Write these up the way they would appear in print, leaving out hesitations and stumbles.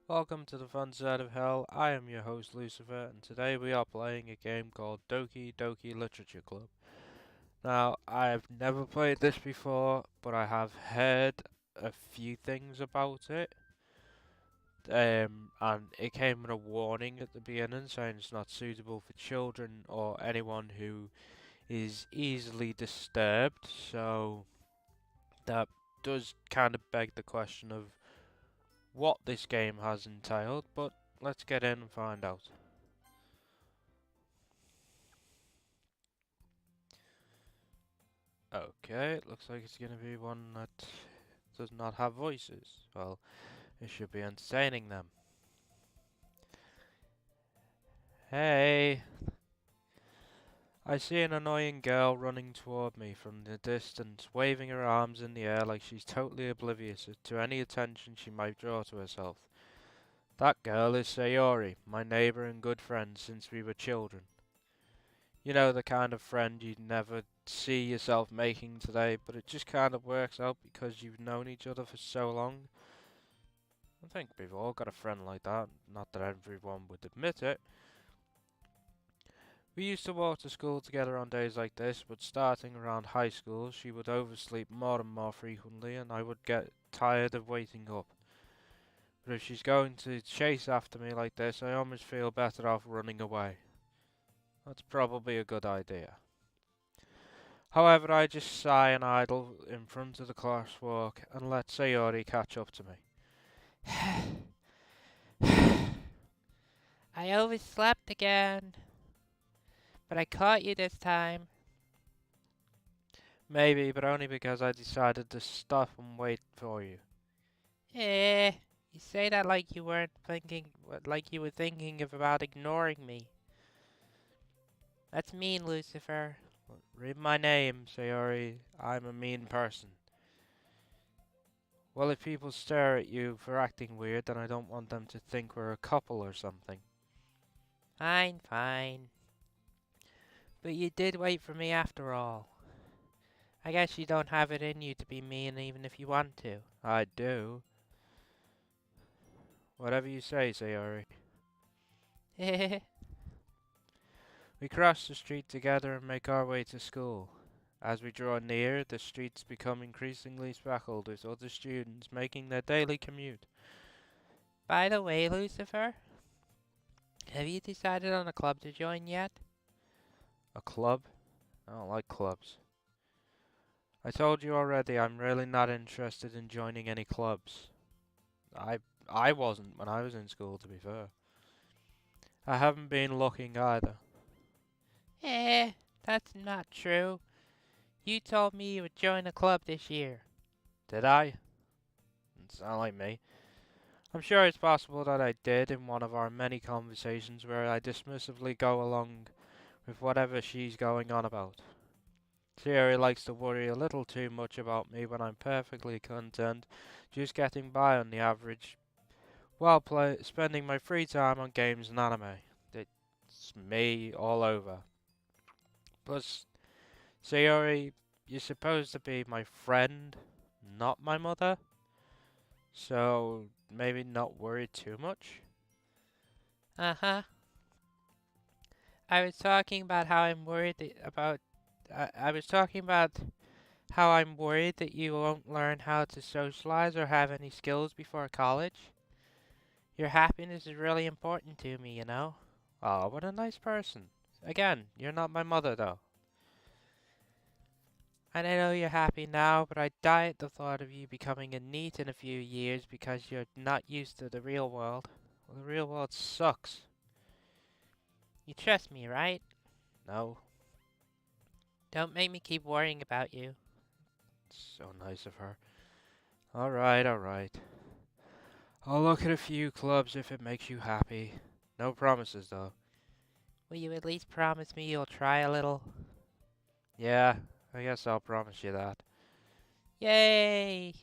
Welcome to the fun side of hell. I am your host Lucifer, and today we are playing a game called Doki Doki Literature Club. Now, I've never played this before, but I have heard a few things about it. And it came with a warning at the beginning saying it's not suitable for children or anyone who is easily disturbed. So that does kind of beg the question of what this game has entailed, but let's get in and find out. Okay, it looks like it's going to be one that does not have voices. Well, it should be entertaining them. Hey! I see an annoying girl running toward me from the distance, waving her arms in the air like she's totally oblivious to any attention she might draw to herself. That girl is Sayori, my neighbor and good friend since we were children. You know, the kind of friend you'd never see yourself making today, but it just kind of works out because you've known each other for so long. I think we've all got a friend like that, not that everyone would admit it. We used to walk to school together on days like this, but starting around high school, she would oversleep more and more frequently, and I would get tired of waiting up. But if she's going to chase after me like this, I almost feel better off running away. That's probably a good idea. However, I just sigh and idle in front of the crosswalk and let Sayori catch up to me. I overslept again, but I caught you this time. Maybe, but only because I decided to stop and wait for you. Eh, you say that like you weren't thinking, like you were thinking of about ignoring me. That's mean, Lucifer. Read my name, Sayori. I'm a mean person. Well, if people stare at you for acting weird, then I don't want them to think we're a couple or something. Fine, fine. But you did wait for me after all. I guess you don't have it in you to be mean even if you want to. I do. Whatever you say, Sayori. We cross the street together and make our way to school. As we draw near, the streets become increasingly speckled with other students making their daily commute. By the way, Lucifer, have you decided on a club to join yet? A club? I don't like clubs. I told you already I'm really not interested in joining any clubs. I I wasn't when I was in school, to be fair. I haven't been looking either. Eh, that's not true. You told me you would join a club this year. Did I? Doesn't sound like me. I'm sure it's possible that I did in one of our many conversations where I dismissively go along with whatever she's going on about. Sayori likes to worry a little too much about me when I'm perfectly content just getting by on the average while spending my free time on games and anime. It's me all over. Plus, Sayori, you're supposed to be my friend, not my mother, so maybe not worry too much. Uh-huh. I was talking about how I'm worried about. I was talking about how I'm worried that you won't learn how to socialize or have any skills before college. Your happiness is really important to me, you know? Oh, what a nice person. Again, you're not my mother, though. And I know you're happy now, but I die at the thought of you becoming a NEET in a few years because you're not used to the real world. Well, the real world sucks. You trust me, right? No. Don't make me keep worrying about you. So nice of her. Alright, alright. I'll look at a few clubs if it makes you happy. No promises, though. Will you at least promise me you'll try a little? Yeah, I guess I'll promise you that. Yay!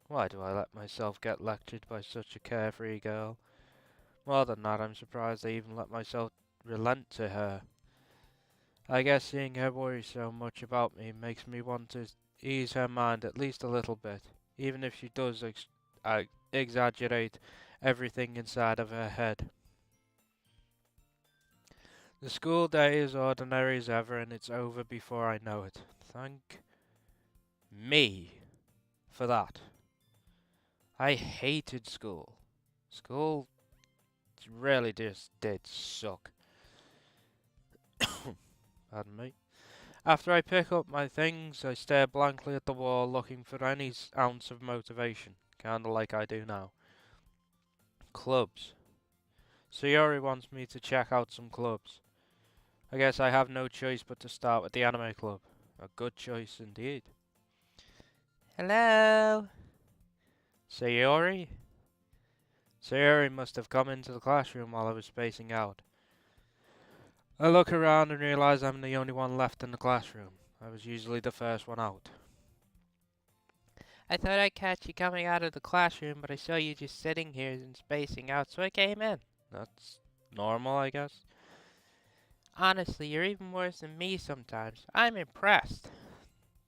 Why do I let myself get lectured by such a carefree girl? More than that, I'm surprised I even let myself relent to her. I guess seeing her worry so much about me makes me want to ease her mind at least a little bit, even if she does exaggerate everything inside of her head. The school day is ordinary as ever, and it's over before I know it. Thank me for that. I hated school. School really just did suck. Pardon me. After I pick up my things, I stare blankly at the wall looking for any ounce of motivation, kinda like I do now. Clubs. Sayori wants me to check out some clubs. I guess I have no choice but to start with the anime club. A good choice indeed. Hello? Sayori? Sayori must have come into the classroom while I was spacing out. I look around and realize I'm the only one left in the classroom. I was usually the first one out. I thought I'd catch you coming out of the classroom, but I saw you just sitting here and spacing out, so I came in. That's normal, I guess. Honestly, you're even worse than me sometimes. I'm impressed.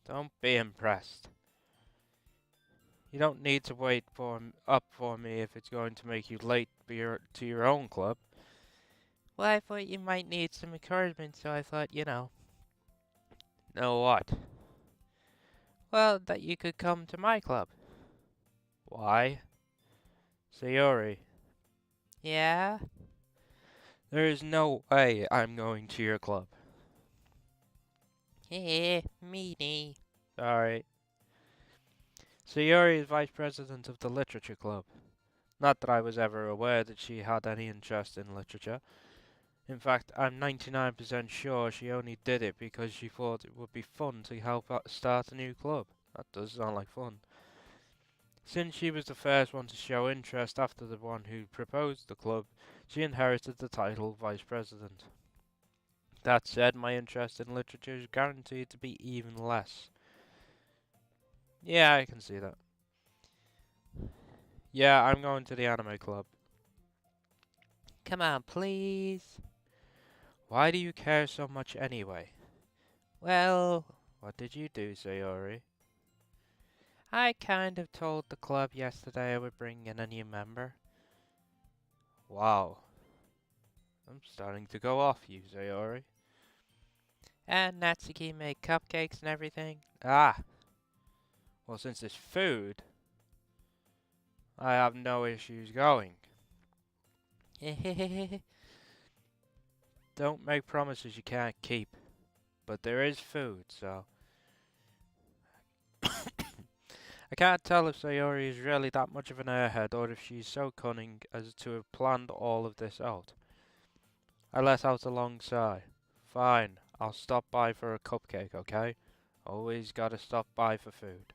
Don't be impressed. You don't need to wait up for me if it's going to make you late to your own club. Well, I thought you might need some encouragement, so I thought, Know what? Well, that you could come to my club. Why? Sayori. Yeah? There is no way I'm going to your club. Meanie. Sorry. Sayori is vice president of the literature club. Not that I was ever aware that she had any interest in literature. In fact, I'm 99% sure she only did it because she thought it would be fun to help start a new club. That does sound like fun. Since she was the first one to show interest after the one who proposed the club, she inherited the title vice president. That said, my interest in literature is guaranteed to be even less. Yeah, I can see that. Yeah, I'm going to the anime club. Come on, please. Why do you care so much anyway? Well, what did you do, Sayori? I kind of told the club yesterday I would bring in a new member. Wow. I'm starting to go off you, Sayori. And Natsuki made cupcakes and everything. Ah. Well, since it's food, I have no issues going. Don't make promises you can't keep. But there is food, so... I can't tell if Sayori is really that much of an airhead or if she's so cunning as to have planned all of this out. I let out a long sigh. Fine, I'll stop by for a cupcake, okay? Always gotta stop by for food.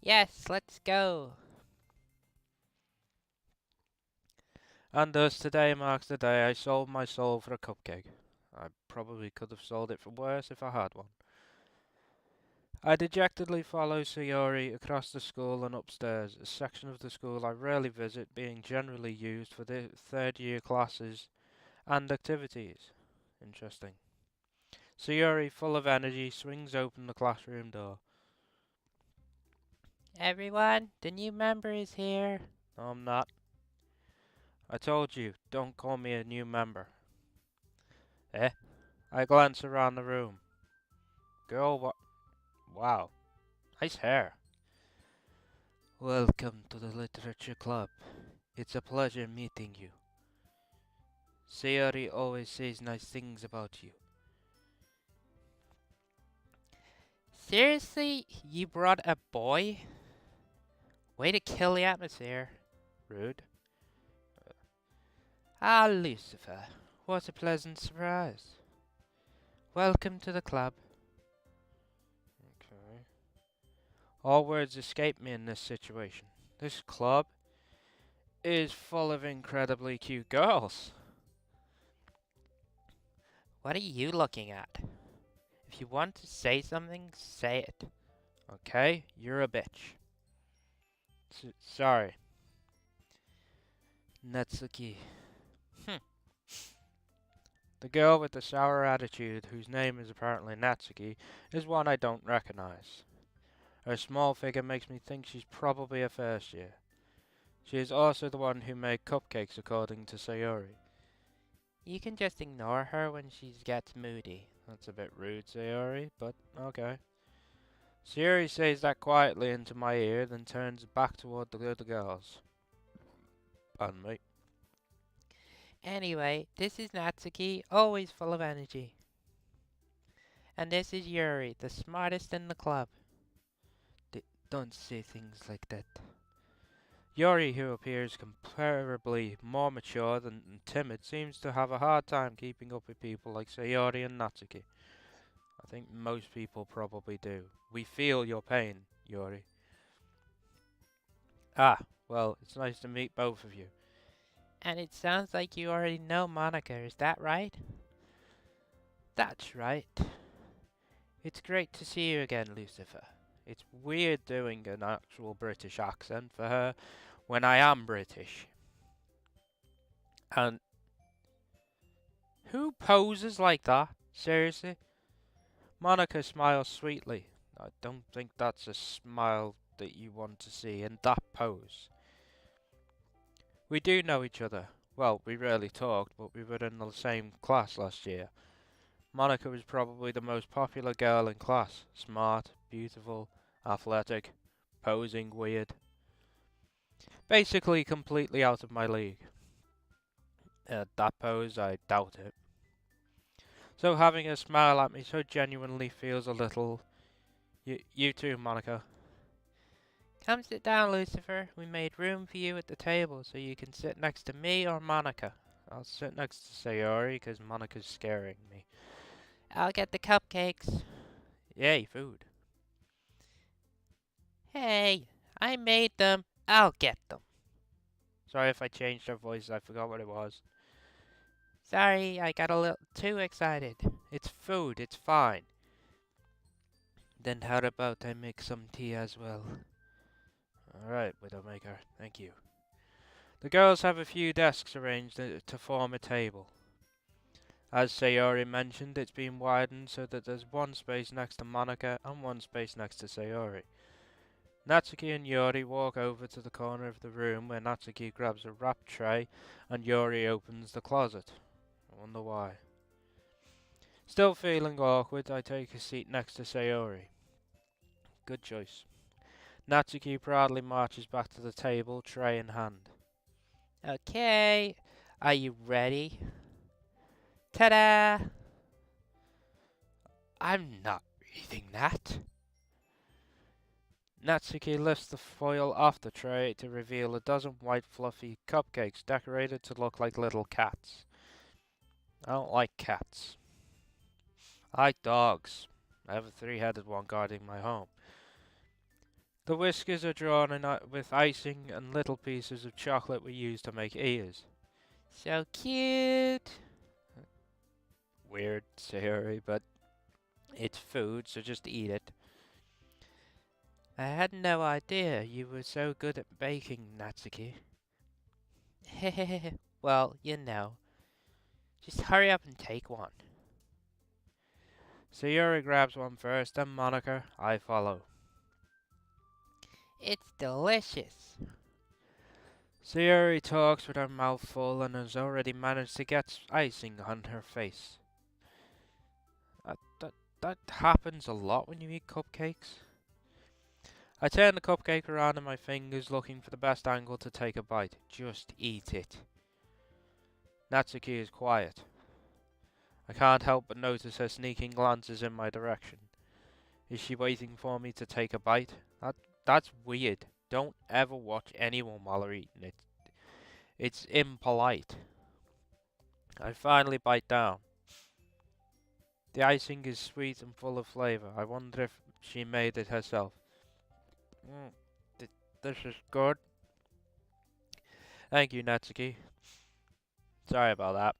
Yes, let's go. And thus today marks the day I sold my soul for a cupcake. I probably could have sold it for worse if I had one. I dejectedly follow Sayori across the school and upstairs, a section of the school I rarely visit, being generally used for the third-year classes and activities. Interesting. Sayori, full of energy, swings open the classroom door. Everyone, the new member is here. No, I'm not. I told you, don't call me a new member. Eh? I glance around the room. Girl, what? Wow. Nice hair. Welcome to the literature club. It's a pleasure meeting you. Sayori always says nice things about you. Seriously? You brought a boy? Way to kill the atmosphere. Rude. Ah, Lucifer. What a pleasant surprise. Welcome to the club. Okay. All words escape me in this situation. This club is full of incredibly cute girls. What are you looking at? If you want to say something, say it. Okay? You're a bitch. Sorry. Natsuki. The girl with the sour attitude, whose name is apparently Natsuki, is one I don't recognize. Her small figure makes me think she's probably a first year. She is also the one who made cupcakes according to Sayori. You can just ignore her when she gets moody. That's a bit rude, Sayori, but okay. Sayori says that quietly into my ear, then turns back toward the other girls. Pardon me. Anyway, this is Natsuki, always full of energy. And this is Yuri, the smartest in the club. Don't say things like that. Yuri, who appears comparably more mature than timid, seems to have a hard time keeping up with people like Sayori and Natsuki. I think most people probably do. We feel your pain, Yuri. Ah, well, it's nice to meet both of you. And it sounds like you already know Monika, is that right? That's right. It's great to see you again, Lucifer. It's weird doing an actual British accent for her when I am British. And who poses like that? Seriously? Monika smiles sweetly. I don't think that's a smile that you want to see in that pose. We do know each other. Well, we rarely talked, but we were in the same class last year. Monika was probably the most popular girl in class. Smart, beautiful, athletic, posing weird. Basically completely out of my league. That pose, I doubt it. So having her smile at me so genuinely feels a little... You too, Monika. Come sit down, Lucifer. We made room for you at the table so you can sit next to me or Monika. I'll sit next to Sayori because Monika's scaring me. I'll get the cupcakes. Yay, food. Hey, I made them. I'll get them. Sorry if I changed her voice, I forgot what it was. Sorry, I got a little too excited. It's food, it's fine. Then how about I make some tea as well? Alright, Widowmaker, thank you. The girls have a few desks arranged to form a table. As Sayori mentioned, it's been widened so that there's one space next to Monika and one space next to Sayori. Natsuki and Yuri walk over to the corner of the room where Natsuki grabs a wrap tray and Yuri opens the closet. I wonder why. Still feeling awkward, I take a seat next to Sayori. Good choice. Natsuki proudly marches back to the table, tray in hand. Okay, are you ready? Ta-da! I'm not reading that. Natsuki lifts the foil off the tray to reveal a dozen white fluffy cupcakes decorated to look like little cats. I don't like cats. I like dogs. I have a three-headed one guarding my home. The whiskers are drawn in with icing and little pieces of chocolate we use to make ears. So cute! Weird, Sayori, but it's food, so just eat it. I had no idea you were so good at baking, Natsuki. Hehehe. Well, you know. Just hurry up and take one. Sayori grabs one first, then Monika. I follow. It's delicious. Sayori talks with her mouth full and has already managed to get icing on her face. That happens a lot when you eat cupcakes. I turn the cupcake around in my fingers, looking for the best angle to take a bite. Just eat it. Natsuki is quiet. I can't help but notice her sneaking glances in my direction. Is she waiting for me to take a bite? That's weird. Don't ever watch anyone while they're eating it. It's impolite. I finally bite down. The icing is sweet and full of flavor. I wonder if she made it herself. This is good. Thank you, Natsuki. Sorry about that.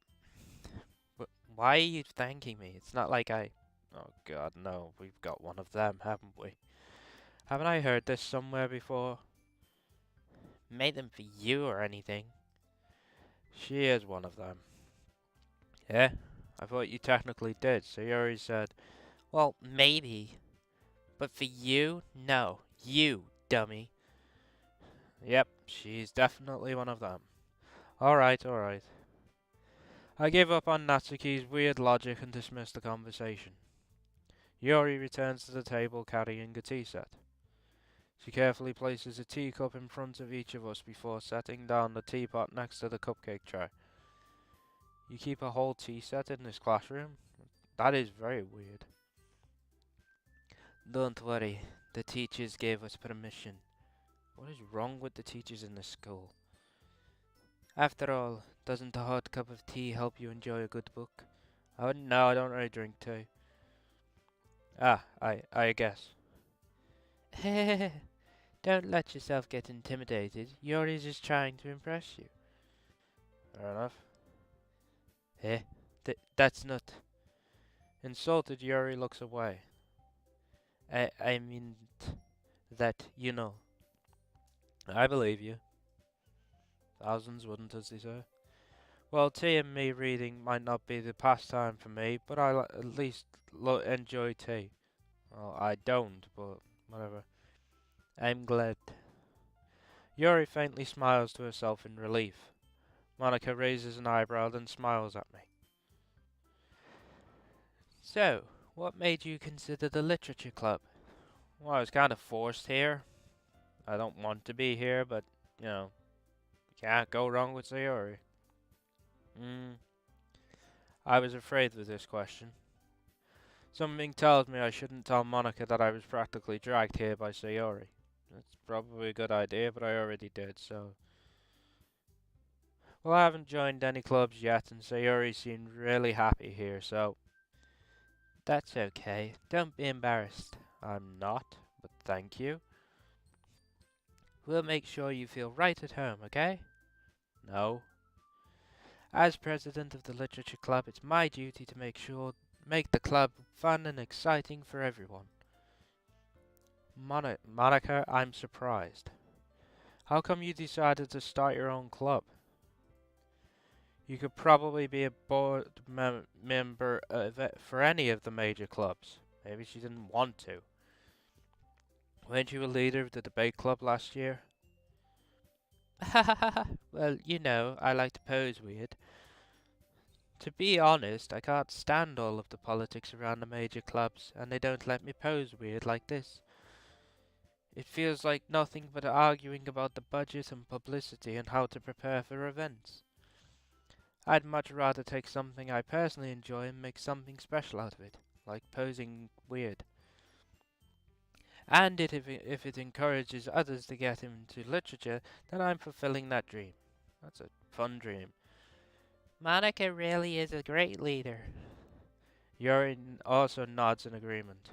But why are you thanking me? It's not like I... Oh god, no. We've got one of them, haven't we? Haven't I heard this somewhere before? Made them for you or anything. She is one of them. Yeah? I thought you technically did. Sayori said, well, maybe. But for you? No. You, dummy. Yep, She's definitely one of them. Alright, alright. I give up on Natsuki's weird logic and dismiss the conversation. Yuri returns to the table carrying a tea set. She carefully places a teacup in front of each of us before setting down the teapot next to the cupcake tray. You keep a whole tea set in this classroom? That is very weird. Don't worry, the teachers gave us permission. What is wrong with the teachers in this school? After all, doesn't a hot cup of tea help you enjoy a good book? Oh no, I don't really drink tea. I guess. Don't let yourself get intimidated. Yuri's just trying to impress you. Fair enough. Eh? That's not. Insulted, Yuri looks away. I mean that, you know. I believe you. Thousands wouldn't, as they say. Well, tea and me reading might not be the pastime for me, but I at least enjoy tea. Well, I don't, but whatever. I'm glad. Yuri faintly smiles to herself in relief. Monika raises an eyebrow then smiles at me. So, what made you consider the literature club? Well, I was kind of forced here. I don't want to be here, but, you know, can't go wrong with Sayori. I was afraid with this question. Something tells me I shouldn't tell Monika that I was practically dragged here by Sayori. That's probably a good idea, but I already did, so... Well, I haven't joined any clubs yet, and Sayori seemed really happy here, so... That's okay. Don't be embarrassed. I'm not, but thank you. We'll make sure you feel right at home, okay? No. As president of the literature club, it's my duty to make the club fun and exciting for everyone. Monika, I'm surprised. How come you decided to start your own club? You could probably be a board member for any of the major clubs. Maybe she didn't want to. Weren't you a leader of the debate club last year? Well, you know, I like to pose weird. To be honest, I can't stand all of the politics around the major clubs, and they don't let me pose weird like this. It feels like nothing but arguing about the budget and publicity and how to prepare for events. I'd much rather take something I personally enjoy and make something special out of it, like posing weird. And if it encourages others to get into literature, then I'm fulfilling that dream. That's a fun dream. Monika really is a great leader. Yuri also nods in agreement.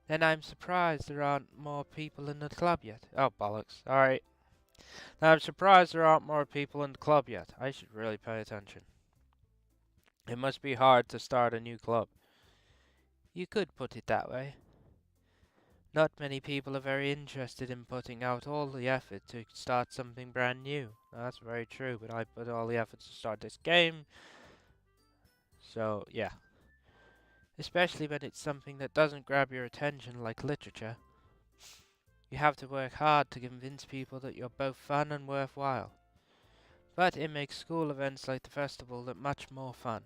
Then I'm surprised there aren't more people in the club yet. Oh, bollocks. Alright. Now I'm surprised there aren't more people in the club yet. I should really pay attention. It must be hard to start a new club. You could put it that way. Not many people are very interested in putting out all the effort to start something brand new. Now, that's very true, but I put all the effort to start this game. So, yeah. Especially when it's something that doesn't grab your attention like literature. You have to work hard to convince people that you're both fun and worthwhile. But it makes school events like the festival that much more fun.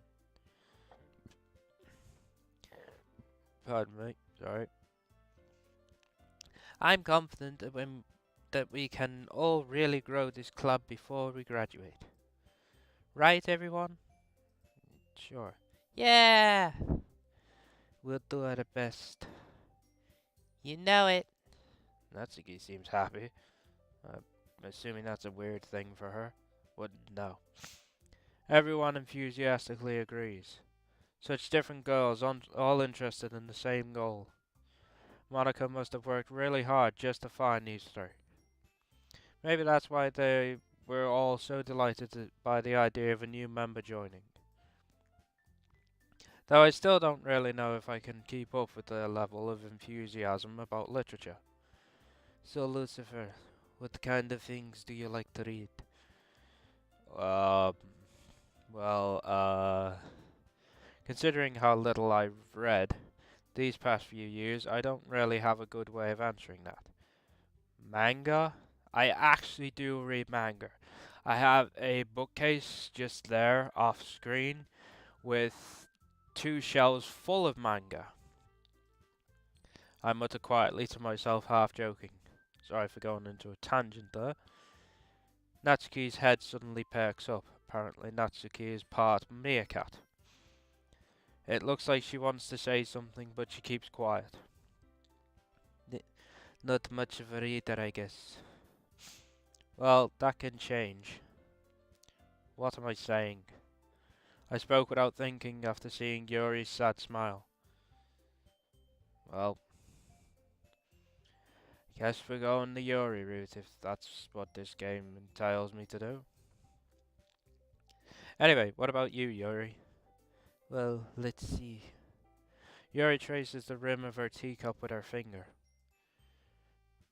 Pardon me, sorry. I'm confident that we can all really grow this club before we graduate. Right, everyone? Sure. Yeah! We'll do our best. You know it. Natsuki seems happy. I'm assuming that's a weird thing for her. Wouldn't know. Everyone enthusiastically agrees. Such different girls, all interested in the same goal. Monika must have worked really hard just to find these three. Maybe that's why they were all so delighted by the idea of a new member joining. Though I still don't really know if I can keep up with their level of enthusiasm about literature. So, Lucifer, what kind of things do you like to read? Well, considering how little I've read these past few years, I don't really have a good way of answering that. Manga? I actually do read manga. I have a bookcase just there off screen with two shelves full of manga. I mutter quietly to myself, half joking. Sorry for going into a tangent there. Natsuki's head suddenly perks up. Apparently, Natsuki is part meerkat. It looks like she wants to say something, but she keeps quiet. Not much of a reader, I guess. Well, that can change. What am I saying? I spoke without thinking after seeing Yuri's sad smile. Well, guess we're going the Yuri route if that's what this game entails me to do. Anyway, what about you, Yuri? Well, let's see. Yuri traces the rim of her teacup with her finger.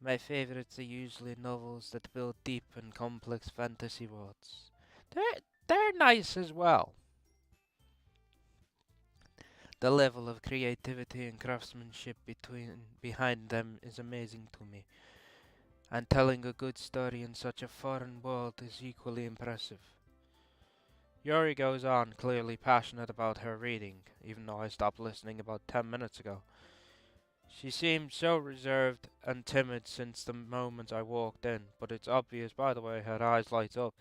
My favorites are usually novels that build deep and complex fantasy worlds. They're nice as well. The level of creativity and craftsmanship behind them is amazing to me, and telling a good story in such a foreign world is equally impressive. Yuri goes on, clearly passionate about her reading, even though I stopped listening about 10 minutes ago. She seemed so reserved and timid since the moment I walked in, but it's obvious by the way her eyes light up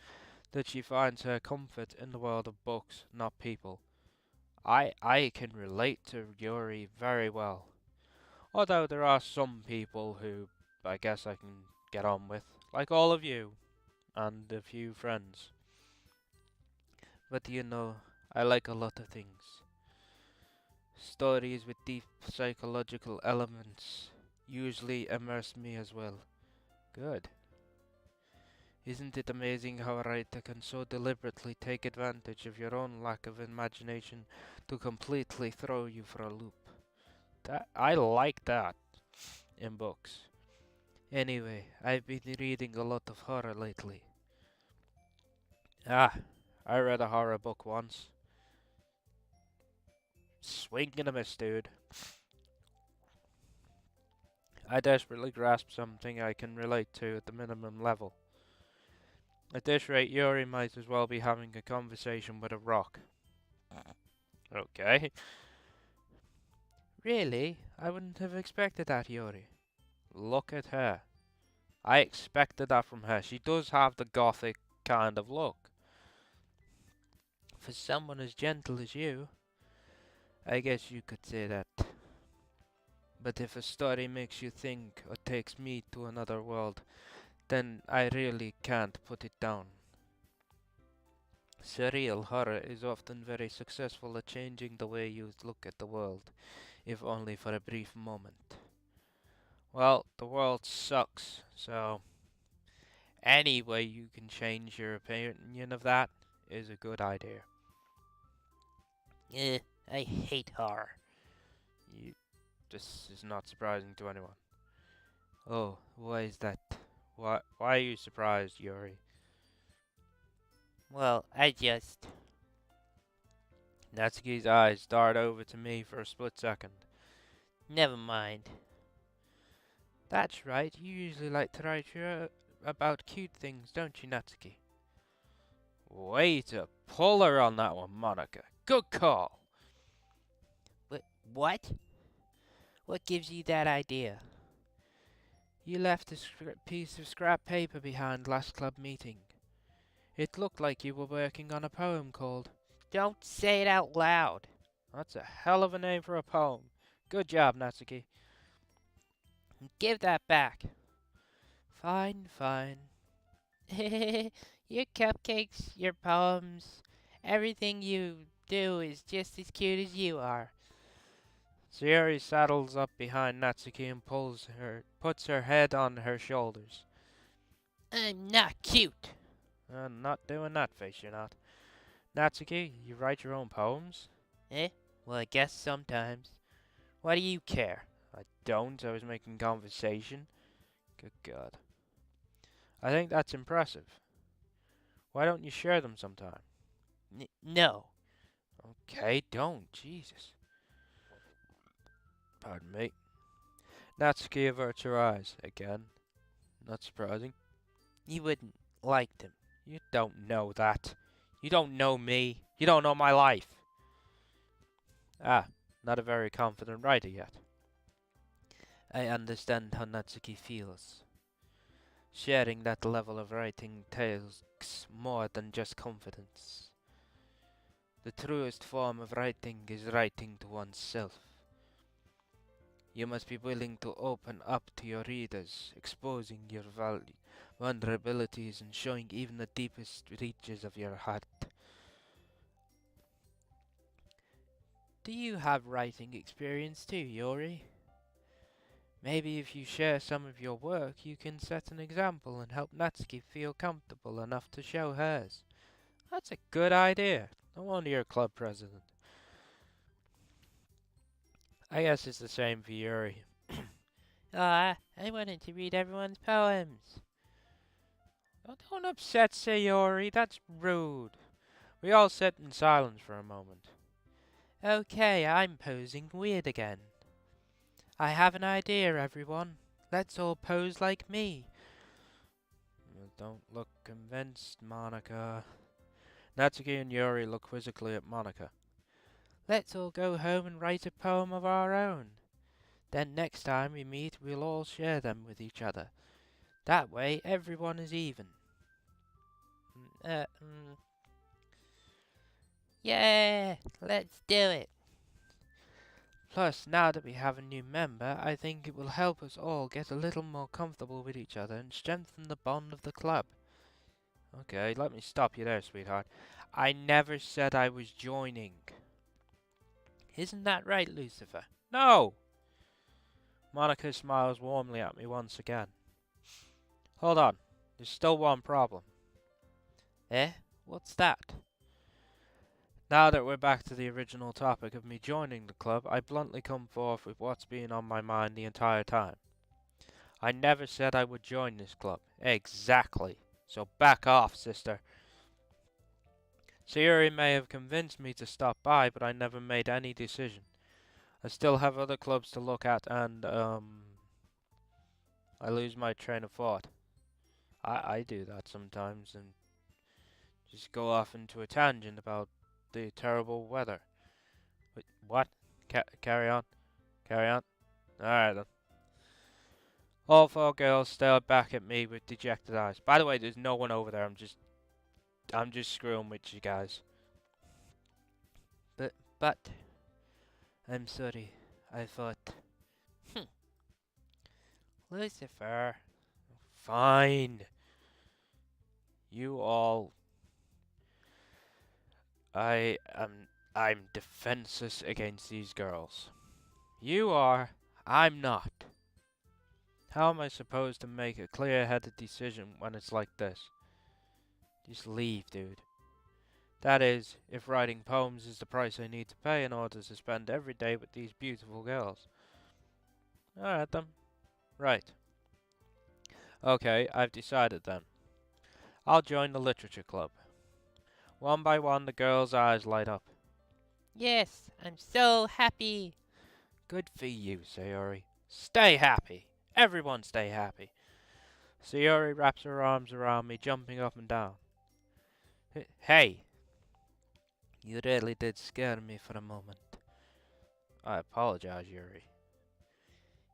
that she finds her comfort in the world of books, not people. I can relate to Yuri very well. Although there are some people who I guess I can get on with, like all of you, and a few friends. But you know, I like a lot of things. Stories with deep psychological elements usually immerse me as well. Good. Isn't it amazing how a writer can so deliberately take advantage of your own lack of imagination to completely throw you for a loop? That I like that in books. Anyway, I've been reading a lot of horror lately. Ah, I read a horror book once. Swing and a miss, dude. I desperately grasp something I can relate to at the minimum level. At this rate, Yuri might as well be having a conversation with a rock. Okay. Really? I wouldn't have expected that, Yuri. Look at her. I expected that from her. She does have the gothic kind of look. For someone as gentle as you, I guess you could say that. But if a story makes you think or takes me to another world, then I really can't put it down. Surreal horror is often very successful at changing the way you look at the world, if only for a brief moment. Well, the world sucks, so any way you can change your opinion of that is a good idea. Eh, I hate horror. You, this is not surprising to anyone. Oh, why is that? Why are you surprised, Yuri? Well, I just... Natsuki's eyes dart over to me for a split second. Never mind. That's right, you usually like to write about cute things, don't you, Natsuki? Way to pull her on that one, Monika. Good call. What? What gives you that idea? You left a piece of scrap paper behind last club meeting. It looked like you were working on a poem called... Don't say it out loud. That's a hell of a name for a poem. Good job, Natsuki. Give that back. Fine, fine. Your cupcakes, your poems, everything you do is just as cute as you are. Sayori saddles up behind Natsuki and puts her head on her shoulders. I'm not cute. I'm not doing that face, you're not. Natsuki, you write your own poems? Eh? Well, I guess sometimes. Why do you care? I don't. I was making conversation. Good God. I think that's impressive. Why don't you share them sometime? No. Okay, don't. Jesus. Pardon me. Natsuki averts her eyes. Again. Not surprising. You wouldn't like them. You don't know that. You don't know me. You don't know my life. Ah, not a very confident writer yet. I understand how Natsuki feels. Sharing that level of writing takes more than just confidence. The truest form of writing is writing to oneself. You must be willing to open up to your readers, exposing your vulnerabilities and showing even the deepest reaches of your heart. Do you have writing experience too, Yuri? Maybe if you share some of your work, you can set an example and help Natsuki feel comfortable enough to show hers. That's a good idea. No wonder you're club president. I guess it's the same for Yuri. I wanted to read everyone's poems. Oh, don't upset Sayori, that's rude. We all sat in silence for a moment. Okay, I'm posing weird again. I have an idea, everyone. Let's all pose like me. Don't look convinced, Monika. Natsuki and Yuri look quizzically at Monika. Let's all go home and write a poem of our own. Then next time we meet, we'll all share them with each other. That way, everyone is even. Yeah, let's do it. Plus, now that we have a new member, I think it will help us all get a little more comfortable with each other and strengthen the bond of the club. Okay, let me stop you there, sweetheart. I never said I was joining. Isn't that right, Lucifer? No! Monika smiles warmly at me once again. Hold on, there's still one problem. Eh? What's that? Now that we're back to the original topic of me joining the club, I bluntly come forth with what's been on my mind the entire time. I never said I would join this club. Exactly. So back off, sister. Sayori may have convinced me to stop by, but I never made any decision. I still have other clubs to look at and, I lose my train of thought. I do that sometimes and just go off into a tangent about the terrible weather. Wait, what? Carry on. Carry on. Alright then. All four girls stared back at me with dejected eyes. By the way, there's no one over there. I'm just screwing with you guys. But, I'm sorry. I thought. Lucifer. Fine. You all. I'm defenseless against these girls. You are. I'm not. How am I supposed to make a clear-headed decision when it's like this? Just leave, dude. That is, if writing poems is the price I need to pay in order to spend every day with these beautiful girls. Alright then. Right. Okay, I've decided then. I'll join the literature club. One by one, the girls' eyes light up. Yes, I'm so happy. Good for you, Sayori. Stay happy. Everyone stay happy. Sayori wraps her arms around me, jumping up and down. Hey! You really did scare me for a moment. I apologize, Yuri.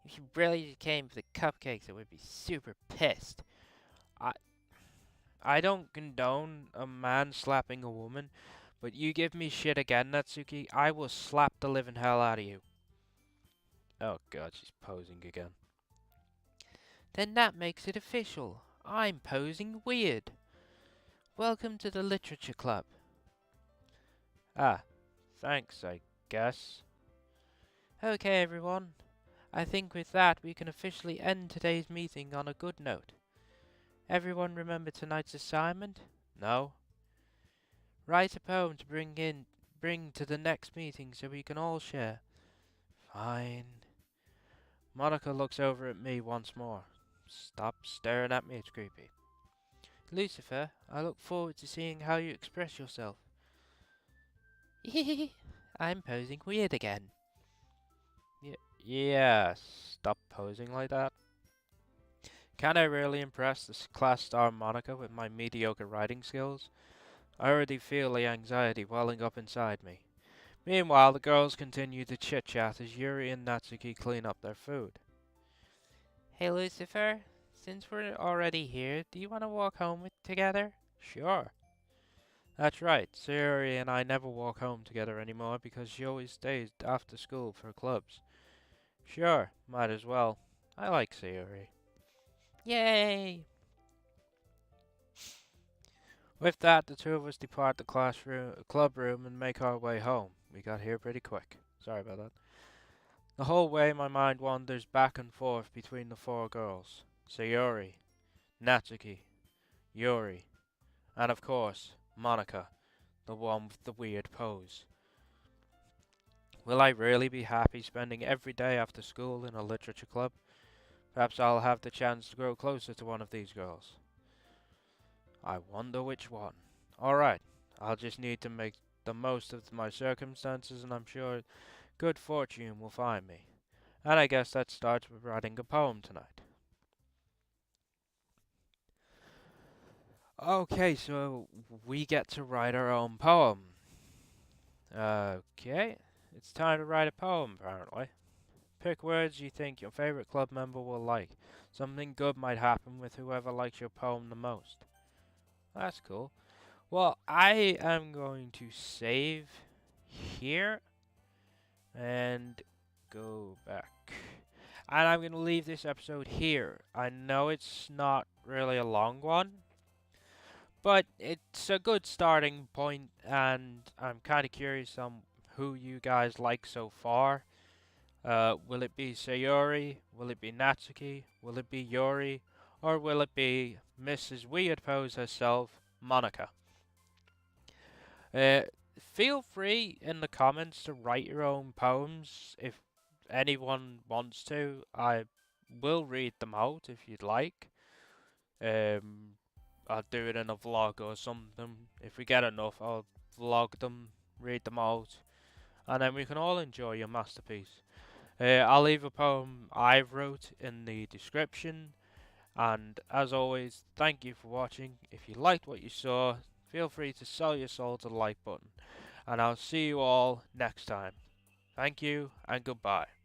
If you really came for the cupcakes, I would be super pissed. I I don't condone a man slapping a woman, but you give me shit again, Natsuki, I will slap the living hell out of you. Oh god, she's posing again. Then that makes it official. I'm posing weird. Welcome to the literature club. Ah, thanks, I guess. Okay, everyone. I think with that we can officially end today's meeting on a good note. Everyone remember tonight's assignment? No? Write a poem to bring to the next meeting so we can all share. Fine. Monika looks over at me once more. Stop staring at me, it's creepy. Lucifer, I look forward to seeing how you express yourself. I'm posing weird again. Yeah, stop posing like that. Can I really impress this class star Monica with my mediocre writing skills? I already feel the anxiety welling up inside me. Meanwhile, the girls continue to chit-chat as Yuri and Natsuki clean up their food. Hey Lucifer, since we're already here, do you want to walk home together? Sure. That's right, Sayori and I never walk home together anymore because she always stays after school for clubs. Sure, might as well. I like Sayori. Yay! With that, the two of us depart the club room and make our way home. We got here pretty quick. Sorry about that. The whole way my mind wanders back and forth between the four girls. Sayori, Natsuki, Yuri, and of course, Monica, the one with the weird pose. Will I really be happy spending every day after school in a literature club? Perhaps I'll have the chance to grow closer to one of these girls. I wonder which one. Alright, I'll just need to make the most of my circumstances, and I'm sure good fortune will find me. And I guess that starts with writing a poem tonight. Okay, so we get to write our own poem. Okay, it's time to write a poem, apparently. Pick words you think your favorite club member will like. Something good might happen with whoever likes your poem the most. That's cool. Well, I am going to save here and go back. And I'm going to leave this episode here. I know it's not really a long one, but it's a good starting point, and I'm kind of curious on who you guys like so far. Will it be Sayori? Will it be Natsuki? Will it be Yuri? Or will it be Mrs. Weird Pose herself, Monica? Uh, Feel free in the comments to write your own poems if anyone wants to. I will read them out if you'd like. Um, I'll do it in a vlog or something. If we get enough, I'll vlog them, read them out, and then we can all enjoy your masterpiece. I'll leave a poem I wrote in the description. And as always, thank you for watching. If you liked what you saw, feel free to sell your soul to the like button. And I'll see you all next time. Thank you and goodbye.